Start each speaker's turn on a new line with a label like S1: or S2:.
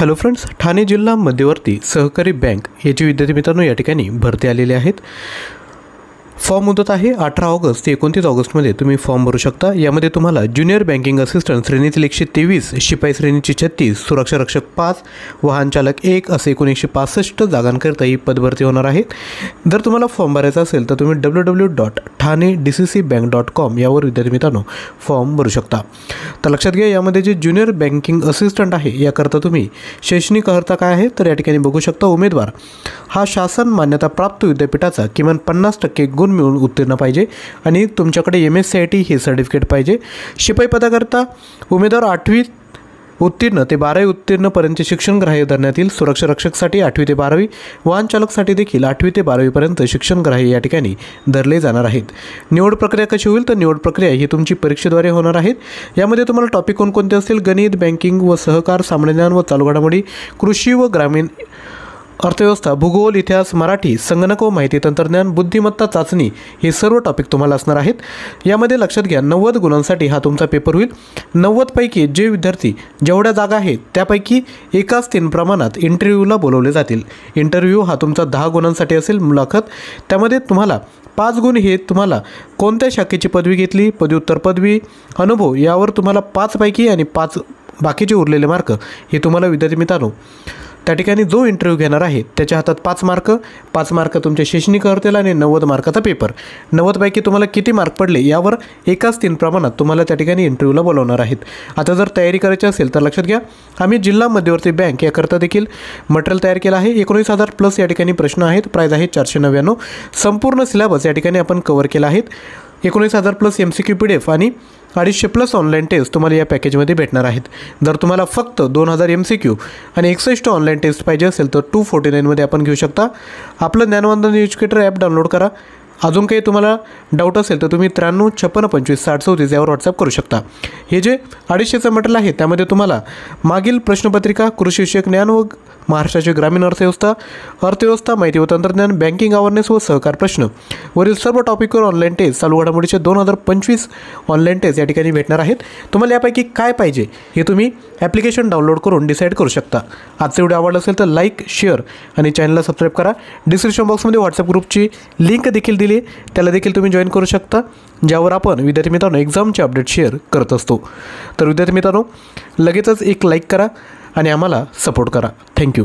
S1: Hello friends, Thane जिल्हा मध्यवर्ती सहकारी बँक याची विद्यार्थी मित्रांनो या ठिकाणी भरती आलेली आहेत। फॉर्म मुदत आहे 18 ऑगस्ट ते 29 ऑगस्टमध्ये तुम्ही फॉर्म भरू शकता। यामध्ये तुम्हाला ज्युनियर बँकिंग असिस्टंट श्रेणीतील 123, शिपाई श्रेणीची 36, सुरक्षा रक्षक 5, वाहन चालक 1 असे एकूण 165 जागांकरिता ही पदभरती होणार आहे। जर तुम्हाला फॉर्म भरायचा असेल तर तुम्ही www.thanedccbank.com यावर विद्यार्थी मित्रांनो फॉर्म भरू शकता। तर लक्षात घ्या, यामध्ये जे ज्युनियर बँकिंग असिस्टंट आहे याकरता तुम्ही शैक्षणिक अर्हता काय आहे तर या ठिकाणी बघू शकता। उमेदवार हा शासन मान्यता प्राप्त विद्यापीठाचा किमान 50% गुण मिळून उत्तीर्ण पाहिजे आणि तुमच्याकडे MSCIT हे सर्टिफिकेट पाहिजे। शिपाई पदाकरता उमेदवार 8वी उत्तीर्ण ते 12वी उत्तीर्णपर्यंत शिक्षण ग्राह्य धरण्यात येईल। सुरक्षा रक्षकसाठी 8वी ते 12वी, वाहन चालकसाठी देखील 8वी ते 12वी पर्यंत शिक्षण ग्राह्य या ठिकाणी धरले जाणार आहेत। निवड प्रक्रिया कशी होईल तर निवड प्रक्रिया ही तुमची परीक्षेद्वारे होणार आहे। यामध्ये तुम्हाला टॉपिक कोणकोणते असतील? गणित, बँकिंग व सहकार, सामान्य ज्ञान व चालू घडामोडी, कृषी व ग्रामीण अर्थव्यवस्था, भूगोल, इतिहास, मराठी, संगणक व माहिती तंत्रज्ञान, बुद्धिमत्ता चाचणी हे सर्व टॉपिक तुम्हाला असणार आहेत। यामध्ये लक्षात घ्या 90 गुणांसाठी हा तुमचा पेपर होईल। 90 पैकी जे विद्यार्थी जेवढ्या जागा आहेत त्यापैकी एकाच 3 प्रमाणात इंटरव्ह्यूला बोलवले जातील। इंटरव्ह्यू हा तुमचा 10 गुणांसाठी असेल। मुलाखत त्यामध्ये तुम्हाला 5 गुण हे तुम्हाला कोणत्या शाखेची पदवी घेतली, पदव्युत्तर पदवी, अनुभव यावर तुम्हाला 5 पैकी आणि 5 बाकीचे उरलेले मार्क हे तुम्हाला विद्यार्थी मित्रांनो त्या ठिकाणी जो इंटरव्ह्यू घेणार आहे त्याच्या हातात 5 मार्क तुमच्या शैक्षणिक अर्हतेला आणि 90 मार्काचा पेपर। 90 पैकी तुम्हाला किती मार्क पडले यावर एकाच 3 प्रमाणात तुम्हाला त्या ठिकाणी इंटरव्ह्यूला बोलवणार आहेत। आता जर तयारी करायची असेल तर लक्षात घ्या, आम्ही जिल्हा मध्यवर्ती बँक याकरता देखील मटेरियल तयार केलं आहे। 19,000 प्लस या ठिकाणी प्रश्न आहेत। प्राईज आहे 499। संपूर्ण सिलेबस या ठिकाणी आपण कव्हर केला आहे। 19,000 प्लस MCQ PDF आणि 250 प्लस ऑनलाईन टेस्ट तुम्हाला या पॅकेजमध्ये भेटणार आहेत। जर तुम्हाला फक्त 2000 MCQ आणि 61 ऑनलाईन टेस्ट पाहिजे असेल तर 249मध्ये आपण घेऊ शकता। आपलं ज्ञानवंदन एज्युकेटर ॲप डाउनलोड करा। अजून काही तुम्हाला डाऊट असेल तर तुम्ही 93 56 25 60 34 यावर व्हॉट्सअप करू शकता। हे जे 250चं मटेरियल आहे त्यामध्ये तुम्हाला मागील प्रश्नपत्रिका, कृषीविषयक ज्ञान व महाराष्ट्राची ग्रामीण अर्थव्यवस्था, माहिती व तंत्रज्ञान, बँकिंग अवेअरनेस व सहकार प्रश्न वरील सर्व टॉपिकवर ऑनलाईन टेस्ट, चालू घडामोडीचे 2025 ऑनलाईन टेस्ट या ठिकाणी भेटणार आहेत। तुम्हाला यापैकी काय पाहिजे हे तुम्ही ॲप्लिकेशन डाउनलोड करून डिसाईड करू शकता। आजचा व्हिडिओ आवडला असेल तर लाईक, शेअर आणि चॅनलला सबस्क्राईब करा। डिस्क्रिप्शन बॉक्समध्ये व्हॉट्सअप ग्रुपची लिंक देखील दिली आहे, त्याला देखील तुम्ही जॉईन करू शकता, ज्यावर आपण विद्यार्थी मित्रांनो एक्झामचे अपडेट शेअर करत असतो। तर विद्यार्थी मित्रांनो लगेचच एक लाईक करा आणि आम्हाला सपोर्ट करा। थँक्यू।